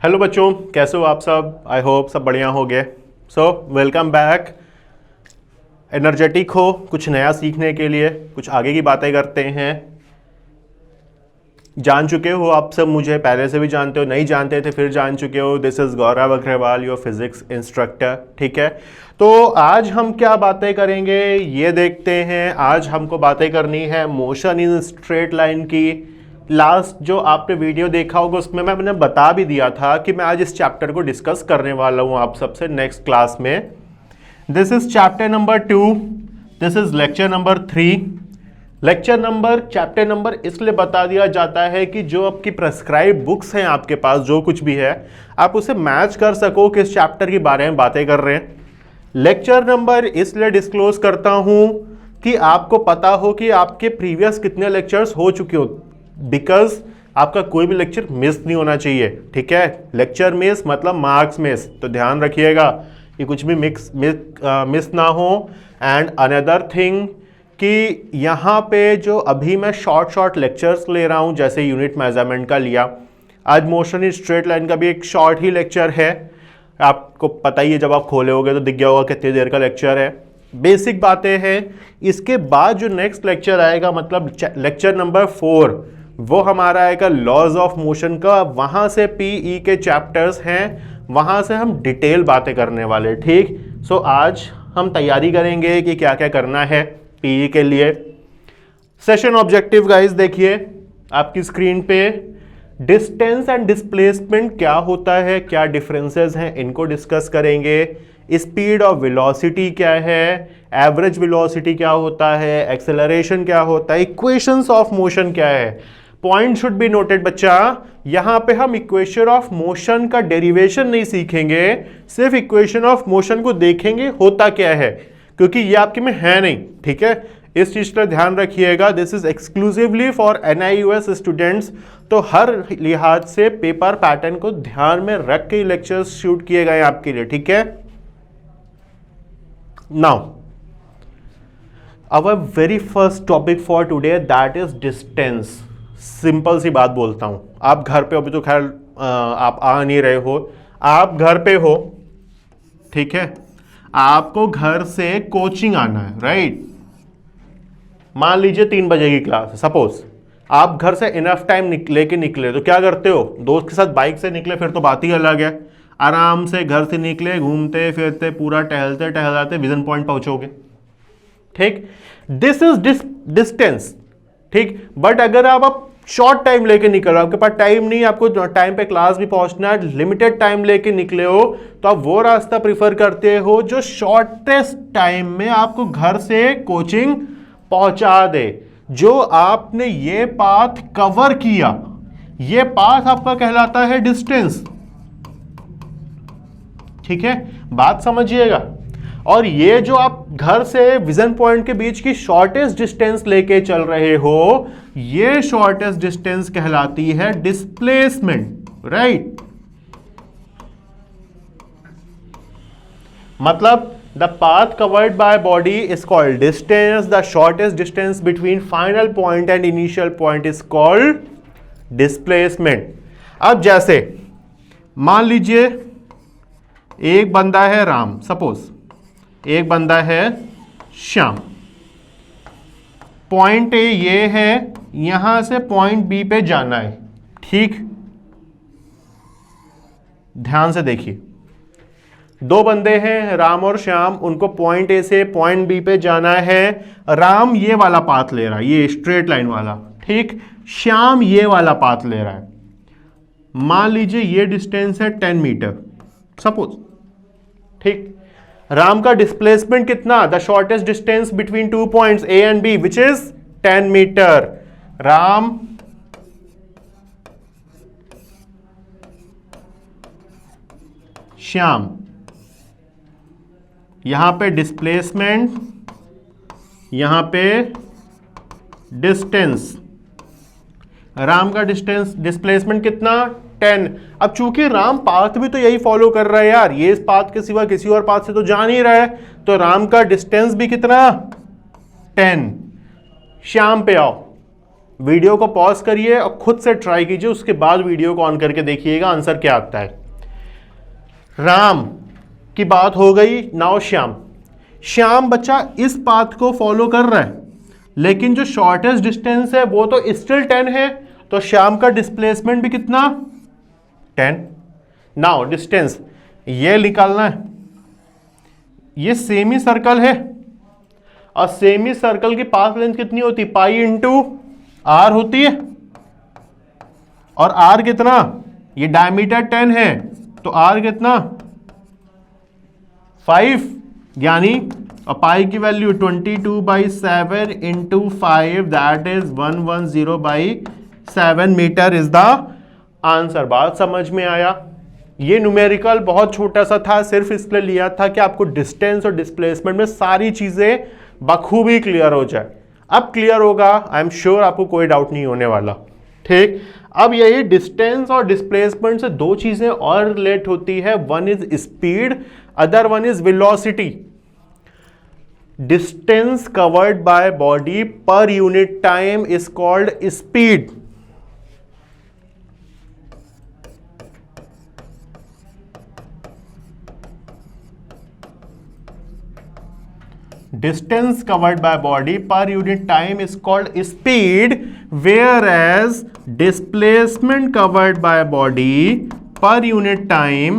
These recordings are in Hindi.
हेलो बच्चों, कैसे हो आप सब। आई होप सब बढ़िया हो गए। So welcome back. एनर्जेटिक हो कुछ नया सीखने के लिए, कुछ आगे की बातें करते हैं। जान चुके हो आप सब, मुझे पहले से भी जानते हो, नहीं जानते थे फिर जान चुके हो। This is Gaurav Agrawal, your physics instructor. ठीक है, तो आज हम क्या बातें करेंगे ये देखते हैं। आज हमको बातें करनी है मोशन इन स्ट्रेट लाइन की। लास्ट जो आपने वीडियो देखा होगा उसमें मैंने बता भी दिया था कि मैं आज इस चैप्टर को डिस्कस करने वाला हूं आप सबसे नेक्स्ट क्लास में। This is chapter number 2, this is lecture number 3। Chapter number इसलिए बता दिया जाता है कि जो आपकी प्रेस्क्राइब बुक्स हैं आपके पास, जो कुछ भी है, आप उसे मैच कर सको किस चैप्टर के बारे में बातें कर रहे हैं। लेक्चर नंबर इसलिए डिस्क्लोज करता हूं कि आपको पता हो कि आपके प्रीवियस कितने लेक्चर्स हो चुके हो, बिकॉज आपका कोई भी लेक्चर मिस नहीं होना चाहिए। ठीक है, लेक्चर मिस मतलब मार्क्स मिस, तो ध्यान रखिएगा कि कुछ भी मिस ना हो। एंड अनदर थिंग कि यहाँ पे जो अभी मैं शॉर्ट लेक्चर्स ले रहा हूँ, जैसे यूनिट मेजरमेंट का लिया, आज मोशन इन स्ट्रेट लाइन का भी एक शॉर्ट ही लेक्चर है। आपको पता ही है, जब आप खोले होगे तो दिख गया होगा कितनी देर का लेक्चर है। बेसिक बातें हैं। इसके बाद जो नेक्स्ट लेक्चर आएगा, मतलब लेक्चर नंबर 4, वो हमारा आएगा लॉज ऑफ मोशन का। वहाँ से पीई के चैप्टर्स हैं, वहाँ से हम डिटेल बातें करने वाले। ठीक, सो आज हम तैयारी करेंगे कि क्या क्या करना है पीई के लिए। सेशन ऑब्जेक्टिव गाइस देखिए आपकी स्क्रीन पे। डिस्टेंस एंड डिस्प्लेसमेंट क्या होता है, क्या डिफरेंसेस हैं, इनको डिस्कस करेंगे। स्पीड और वेलोसिटी क्या है, एवरेज वेलोसिटी क्या होता है, एक्सेलरेशन क्या होता है, इक्वेशंस ऑफ मोशन क्या है। पॉइंट शुड बी नोटेड बच्चा, यहां पे हम इक्वेशन ऑफ मोशन का डेरिवेशन नहीं सीखेंगे, सिर्फ इक्वेशन ऑफ मोशन को देखेंगे होता क्या है, क्योंकि ये आपके में है नहीं। ठीक है, इस चीज का ध्यान रखिएगा। This is exclusively for NIUS students, तो हर लिहाज से पेपर पैटर्न को ध्यान में रख के लेक्चर्स शूट किए गए आपके लिए। ठीक है, now our very first topic for today, that is distance. Simple सी बात बोलता हूं, आप घर पे, अभी तो खैर आप आ नहीं रहे हो, आप घर पे हो। ठीक है, आपको घर से कोचिंग आना है, राइट। मान लीजिए 3 बजे की क्लास है, सपोज आप घर से इनफ टाइम लेके निकले, तो क्या करते हो, दोस्त के साथ बाइक से निकले, फिर तो बात ही अलग है। आराम से घर से निकले, घूमते फिरते पूरा टहलते टहलाते विजन पॉइंट पहुंचोगे। ठीक, दिस इज डिस्टेंस। ठीक, बट अगर आप शॉर्ट टाइम लेके निकल रहे हो, आपके पास टाइम नहीं, आपको टाइम पे क्लास भी पहुंचना है, लिमिटेड टाइम लेके निकले हो, तो आप वो रास्ता प्रिफर करते हो जो शॉर्टेस्ट टाइम में आपको घर से कोचिंग पहुंचा दे। जो आपने ये पाथ कवर किया, ये पाथ आपका कहलाता है डिस्टेंस। ठीक है, बात समझिएगा। और ये जो आप घर से विजन पॉइंट के बीच की शॉर्टेस्ट डिस्टेंस लेके चल रहे हो, ये शॉर्टेस्ट डिस्टेंस कहलाती है डिस्प्लेसमेंट, राइट। मतलब the path covered by body is called distance, the shortest distance between final point and initial point is called displacement. अब जैसे मान लीजिए एक बंदा है राम, सपोज एक बंदा है श्याम। पॉइंट ए ये है, यहां से पॉइंट बी पे जाना है। ठीक, ध्यान से देखिए, 2 बंदे हैं राम और श्याम, उनको पॉइंट ए से पॉइंट बी पे जाना है। राम ये वाला पाथ ले रहा है, ये स्ट्रेट लाइन वाला। ठीक, श्याम ये वाला पाथ ले रहा है। मान लीजिए ये डिस्टेंस है 10 मीटर सपोज। ठीक, राम का डिस्प्लेसमेंट कितना, the shortest distance between 2 points A and B which is 10 metre. Ram Shyam, यहां पे डिस्प्लेसमेंट, यहां पे डिस्टेंस। राम का डिस्प्लेसमेंट कितना, 10। अब चूंकि राम पाथ भी तो यही फॉलो कर रहा है यार, ये इस पाथ के सिवा किसी और पाथ से तो जा नहीं रहा है, तो राम का डिस्टेंस भी कितना, 10। श्याम पे आओ, वीडियो को पॉज करिए और खुद से ट्राई कीजिए, उसके बाद वीडियो को ऑन करके देखिएगा आंसर क्या आता है। राम की बात हो गई, नाउ श्याम। श्याम बच्चा इस पाथ को फॉलो कर रहा है, लेकिन जो शॉर्टेस्ट डिस्टेंस है वो तो स्टिल 10 है, तो श्याम का डिस्प्लेसमेंट भी कितना 10। नाउ डिस्टेंस ये निकालना है, ये सेमी सर्कल है और सेमी सर्कल की पाथ लेंथ कितनी होती है, पाई इंटू आर होती है, और आर कितना, ये डायमीटर 10 है तो आर कितना 5, यानी पाई की value 22/7 into 5 that is 110/7 metre is the answer. बात समझ में आया? ये न्यूमेरिकल बहुत छोटा सा था, सिर्फ इसलिए लिया था कि आपको डिस्टेंस और डिस्प्लेसमेंट में सारी चीजें बखूबी क्लियर हो जाए। अब क्लियर होगा, आई एम श्योर आपको कोई डाउट नहीं होने वाला। ठीक, अब यही डिस्टेंस और डिस्प्लेसमेंट से दो चीजें और रिलेट होती है, one is speed, other one is velocity. Distance covered by body per unit time is called speed. Distance covered by body per unit time is called speed, whereas displacement covered by body per unit time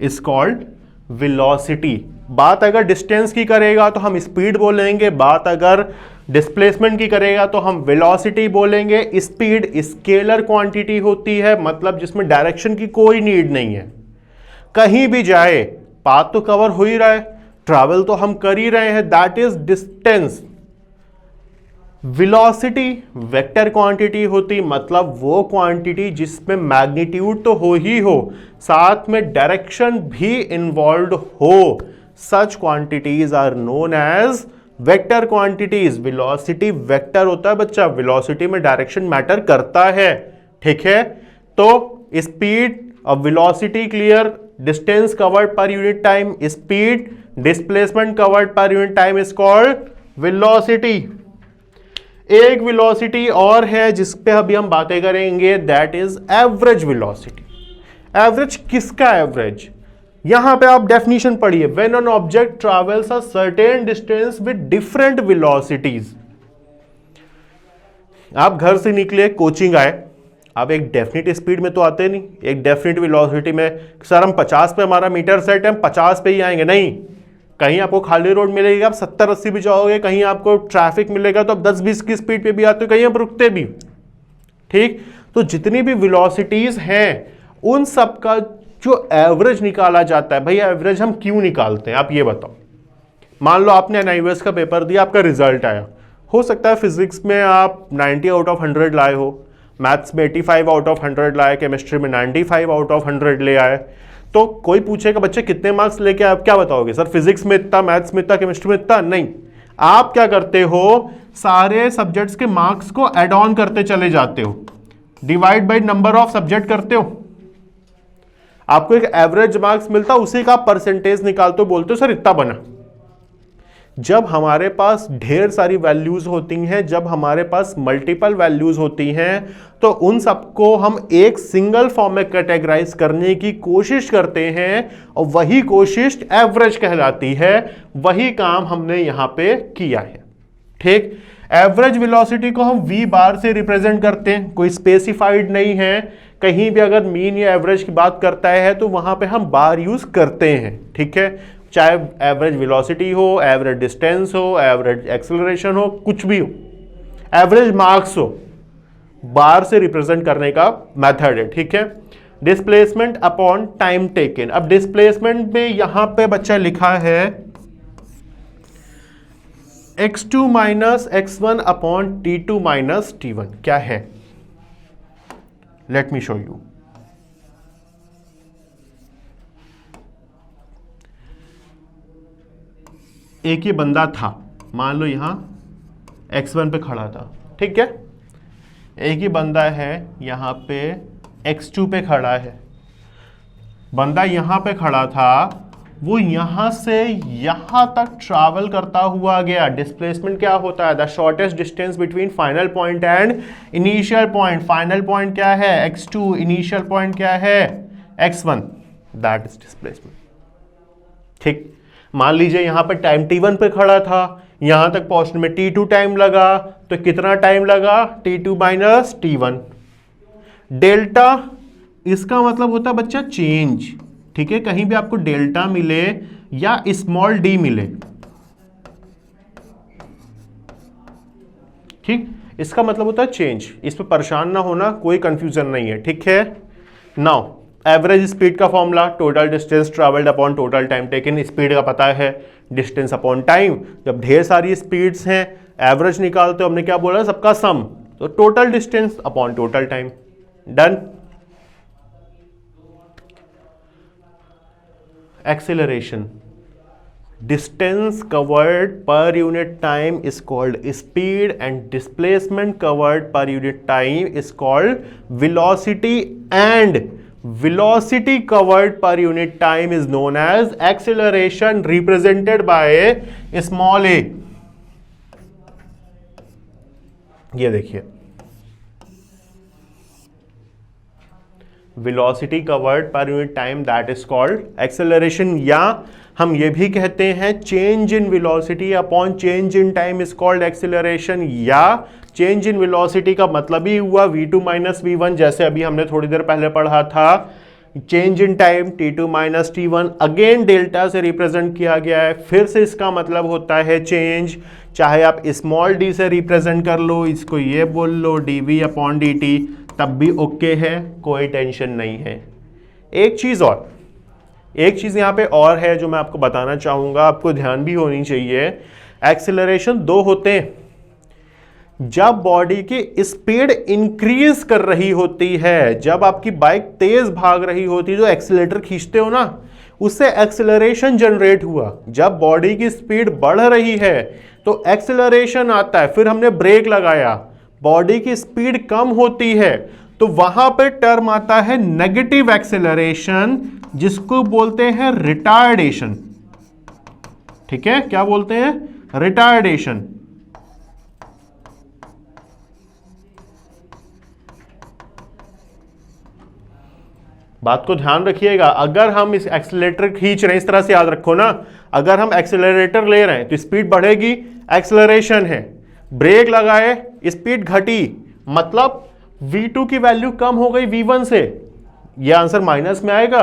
is called velocity। बात अगर डिस्टेंस की करेगा तो हम स्पीड बोलेंगे, बात अगर डिस्प्लेसमेंट की करेगा तो हम वेलोसिटी बोलेंगे। स्पीड स्केलर क्वांटिटी होती है, मतलब जिसमें डायरेक्शन की कोई नीड नहीं है, कहीं भी जाए पाथ तो कवर हो ही रहा है, ट्रैवल तो हम कर ही रहे हैं, that is distance. Velocity vector quantity होती, मतलब वो क्वांटिटी जिसमें मैग्नीट्यूड तो हो ही हो, साथ में डायरेक्शन भी इन्वॉल्व हो, such quantities are known as vector quantities. Velocity vector होता है बच्चा, वेलोसिटी में डायरेक्शन मैटर करता है। ठीक है, तो स्पीड और velocity clear. Distance covered per unit time speed, displacement covered per unit time is called velocity. एक वेलोसिटी और है जिस पे अभी हम बातें करेंगे, that is average velocity. Average किसका एवरेज? यहां पे आप डेफिनेशन पढ़िए, when an object travels a certain distance with different velocities. आप घर से निकले, कोचिंग आए, आप एक डेफिनेट स्पीड में तो आते नहीं, एक डेफिनेट वेलोसिटी में, सर हम 50 पे हमारा मीटर सेट है, हम 50 पे ही आएंगे, नहीं। कहीं आपको खाली रोड मिलेगी आप 70-80 भी जाओगे, कहीं आपको ट्रैफिक मिलेगा तो आप 10-20 की स्पीड पे भी आते हो, कहीं आप रुकते भी। ठीक, तो जितनी भी वेलोसिटीज हैं उन सब का जो एवरेज निकाला जाता है। भाई एवरेज हम क्यों निकालते हैं, आप ये बताओ। मान लो आपने एनआईवीएस का पेपर दिया, आपका रिजल्ट आया, हो सकता है फिजिक्स में आप 90 आउट ऑफ 100 लाए हो, मैथ्स में 85 आउट ऑफ 100 लाए, केमिस्ट्री में 95 आउट ऑफ 100 ले आए। तो कोई पूछेगा बच्चे कितने मार्क्स लेके आप क्या बताओगे, सर फिजिक्स में इतना, मैथ्स में इतना, केमिस्ट्री में इतना? नहीं, आप क्या करते हो, सारे सब्जेक्ट्स के मार्क्स को एड ऑन करते चले जाते हो, divide by number of subject करते हो, आपको एक एवरेज मार्क्स मिलता है, उसी का परसेंटेज निकालते हो, बोलते हो सर इतना बना। जब हमारे पास ढेर सारी वैल्यूज होती हैं, जब हमारे पास मल्टीपल वैल्यूज होती हैं, तो उन सबको हम एक सिंगल फॉर्म में कैटेगराइज करने की कोशिश करते हैं, और वही कोशिश एवरेज कहलाती है। वही काम हमने यहां पे किया है। ठीक, एवरेज वेलोसिटी को हम v बार से रिप्रेजेंट करते हैं, कोई स्पेसिफाइड नहीं है, कहीं भी अगर मीन या एवरेज की बात करता है तो वहां पे हम बार यूज करते हैं। ठीक है, चाहे एवरेज वेलोसिटी हो, एवरेज डिस्टेंस हो, एवरेज एक्सेलरेशन हो, कुछ भी हो, एवरेज मार्क्स हो, बार से रिप्रेजेंट करने का मेथड है। ठीक है, डिस्प्लेसमेंट अपॉन टाइम टेकन। अब डिस्प्लेसमेंट में यहां पे बच्चा लिखा है x2 minus x1 upon t2 minus t1। क्या है, लेट मी शो यू। एक ही बंदा था, मान लो यहां x1 पे खड़ा था, ठीक है, एक ही बंदा है यहां पे x2 पे खड़ा है। बंदा यहां पे खड़ा था वो यहां से यहां तक ट्रैवल करता हुआ गया। डिस्प्लेसमेंट क्या होता है? The shortest distance between final point and initial point. Final point क्या है? x2, इनिशियल पॉइंट क्या है? x1, that is displacement. ठीक, मान लीजिए यहां पर टाइम t1 पे खड़ा था, यहां तक पहुंचने में t2 टाइम लगा, तो कितना टाइम लगा? t2 minus t1। डेल्टा इसका मतलब होता है बच्चा चेंज। ठीक है, कहीं भी आपको डेल्टा मिले या स्मॉल डी मिले, ठीक, इसका मतलब होता है चेंज। इस पर परेशान ना होना, कोई कंफ्यूजन नहीं है। ठीक है, नाउ एवरेज स्पीड का formula total distance travelled upon total time taken. Speed का पता है, डिस्टेंस अपॉन टाइम। जब ढेर सारी स्पीड्स हैं, एवरेज निकालते हो, हमने क्या बोला? सबका सम, तो total distance upon total time. Done. Acceleration, distance covered per unit time is called speed and displacement covered per unit time is called velocity, and velocity covered per unit time is known as acceleration, represented by small a। ये देखिए, velocity covered per unit time that is called acceleration, या हम ये भी कहते हैं change in velocity upon change in time is called acceleration, या change in velocity का मतलब ही हुआ v2 माइनस v1, जैसे अभी हमने थोड़ी देर पहले पढ़ा था। Change in time t2 minus t1, again delta से रिप्रेजेंट किया गया है, फिर से इसका मतलब होता है चेंज। चाहे आप स्मॉल डी से रिप्रेजेंट कर लो, इसको ये बोल लो dv अपॉन dt, तब भी ओके है, कोई टेंशन नहीं है। एक चीज़ यहाँ पे और है जो मैं आपको बताना चाहूँगा, आपको ध्यान भी होनी चाहिए। एक्सेलरेशन दो होते हैं। जब बॉडी की स्पीड इंक्रीज कर रही होती है, जब आपकी बाइक तेज भाग रही होती है, जो एक्सीलरेटर खींचते हो ना, उससे एक्सेलरेशन जनरेट हुआ। जब बॉडी की स्पीड बढ़ रही है तो एक्सेलरेशन आता है, फिर हमने ब्रेक लगाया, बॉडी की स्पीड कम होती है, तो वहां पे टर्म आता है नेगेटिव एक्सेलरेशन, जिसको बोलते हैं रिटार्डेशन। ठीक है, क्या बोलते हैं? रिटार्डेशन। बात को ध्यान रखिएगा, अगर हम इस एक्सेलरेटर खींच रहे हैं, इस तरह से याद रखो ना, अगर हम एक्सेलरेटर ले रहे हैं तो स्पीड बढ़ेगी, एक्सेलरेशन है। ब्रेक लगाए, स्पीड घटी, मतलब v2 की वैल्यू कम हो गई v1 से, यह आंसर माइनस में आएगा।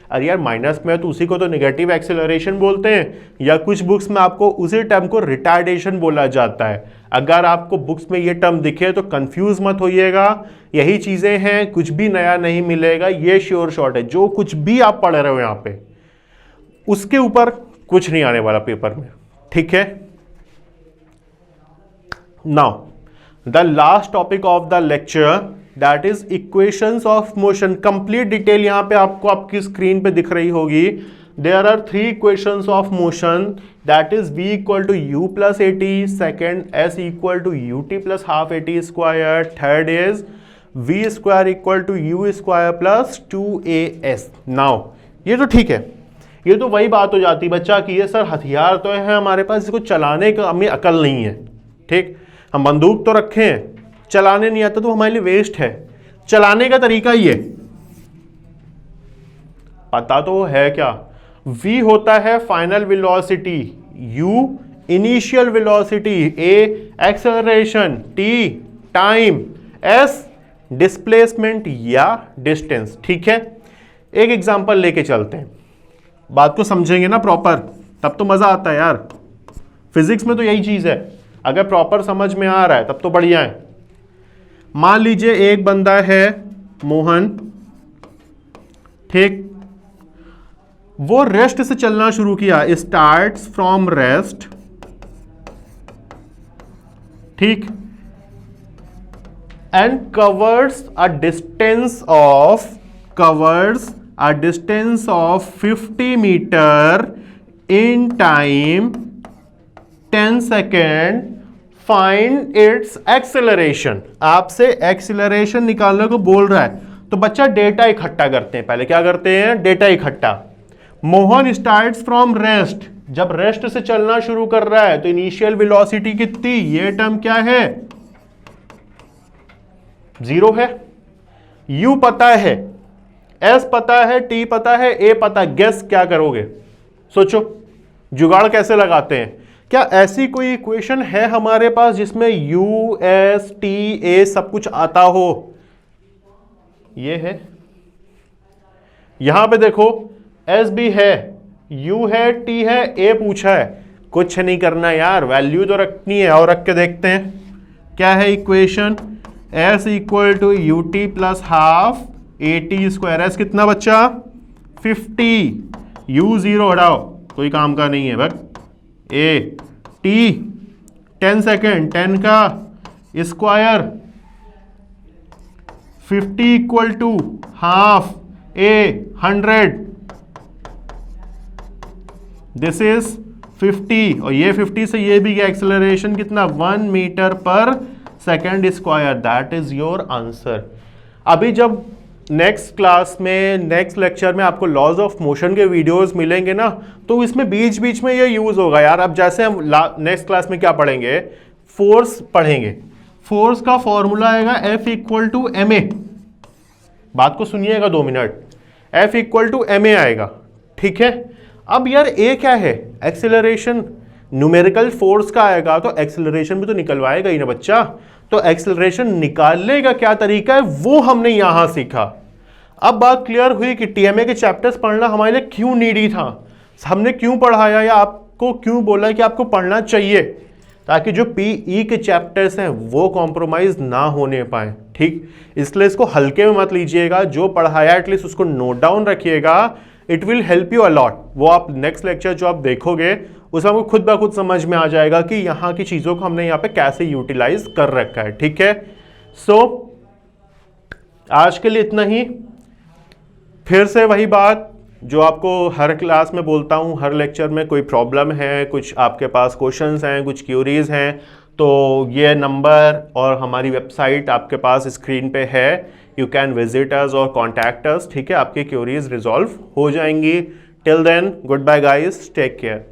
अरे यार माइनस में है तो उसी को तो नेगेटिव एक्सेलरेशन बोलते हैं, या कुछ बुक्स में आपको उसी टर्म को रिटार्डेशन बोला जाता है। अगर आपको बुक्स में ये टर्म दिखे तो कंफ्यूज मत होइएगा, यही चीजें हैं, कुछ भी नया नहीं मिलेगा, ये श्योर शॉट है। जो कुछ भी आप पढ़ रहे हो यहाँ पे, उसके ऊपर कुछ नहीं आने वाला पेपर में। ठीक है, now the last topic of the lecture, that is equations of motion. Complete detail यहां पे आपको आपकी स्क्रीन पे दिख रही होगी। There are 3 equations of motion, that is v equal to u plus at, second s equal to ut plus half at square, third is v square equal to u square plus 2as। Now ये तो ठीक है, ये तो वही बात हो जाती बच्चा कि ये सर हथियार तो है हमारे पास, इसको चलाने का हमें अकल नहीं है। ठीक, हम बंदूक तो रखे हैं, चलाने नहीं आता तो हमारे लिए वेस्ट है। चलाने का तरीका ये पता तो है क्या? v होता है final velocity, u initial velocity, a acceleration, t time, s displacement या डिस्टेंस। ठीक है, एक एग्जांपल लेके चलते हैं, बात को समझेंगे ना प्रॉपर, तब तो मजा आता है यार। फिजिक्स में तो यही चीज है, अगर प्रॉपर समझ में आ रहा है तब तो बढ़िया है। मान लीजिए एक बंदा है मोहन, ठीक, वो रेस्ट से चलना शुरू किया, स्टार्ट्स फ्रॉम रेस्ट, ठीक, and covers a distance of 50 metre in time 10 second, find its acceleration. आपसे एक्सेलरेशन निकालने को बोल रहा है, तो बच्चा डेटा इकट्ठा करते हैं। पहले क्या करते हैं? डेटा इकट्ठा। मोहन स्टार्ट्स फ्रॉम रेस्ट, जब रेस्ट से चलना शुरू कर रहा है तो इनिशियल वेलोसिटी कितनी, ये टर्म क्या है, 0 है। U पता है, S पता है, T पता है, A पता, गेस क्या करोगे, सोचो, जुगाड़ कैसे लगाते हैं। क्या ऐसी कोई इक्वेशन है हमारे पास जिसमें U, S, T, A सब कुछ आता हो, ये है। यहां पे देखो S भी है, U है, T है, A पूछा है, कुछ नहीं करना यार, वैल्यू तो रखनी है। और रख के देखते हैं क्या है equation, S equal to u t plus half a t square. S कितना बच्चा 50, U 0 हटाओ, कोई काम का नहीं है बस, ए टी 10 सेकेंड, 10 का square 50 equal to half a 100, this is 50, और ये 50 से ये भी एक्सेलरेशन कितना 1 मीटर पर second square, that is your answer. अभी जब नेक्स्ट क्लास में, नेक्स्ट लेक्चर में आपको लॉज ऑफ मोशन के वीडियोस मिलेंगे ना, तो इसमें बीच बीच में ये यूज होगा यार। अब जैसे हम नेक्स्ट क्लास में क्या पढ़ेंगे, फोर्स पढ़ेंगे, फोर्स का फॉर्मूला आएगा F equal to m a, बात को सुनिएगा 2 minute, F equal to m a आएगा, ठीक है। अब यार A क्या है, एक्सेलरेशन, न्यूमेरिकल फोर्स का आएगा तो एक्सेलरेशन भी तो निकलवाएगा ही ना बच्चा, तो एक्सेलरेशन निकालने का क्या तरीका है वो हमने यहां सीखा। अब बात क्लियर हुई कि टीएमए के चैप्टर्स पढ़ना हमारे लिए क्यों नीडी था, हमने क्यों पढ़ाया या आपको क्यों बोला कि आपको पढ़ना चाहिए, ताकि जो पीई के चैप्टर्स हैं वो कॉम्प्रोमाइज ना होने पाए, ठीक। इसलिए इसको हल्के में मत लीजिएगा, जो पढ़ाया एटलीस्ट उसको नोट डाउन रखिएगा, it will help you a lot. वो आप नेक्स्ट लेक्चर जो आप देखोगे उसमें आपको खुद ब खुद समझ में आ जाएगा कि यहाँ की चीज़ों को हमने यहाँ पे कैसे यूटिलाइज कर रखा है, ठीक है। सो आज के लिए इतना ही। फिर से वही बात जो आपको हर क्लास में बोलता हूँ, हर लेक्चर में, कोई प्रॉब्लम है, कुछ आपके पास क्वेश्चंस हैं, कुछ क्यूरीज हैं, तो ये नंबर और हमारी वेबसाइट आपके पास स्क्रीन पे है, यू कैन विजिट अस और कॉन्टैक्ट अस, ठीक है। आपकी क्यूरीज रिजॉल्व हो जाएंगी। Till then, goodbye guys, take care.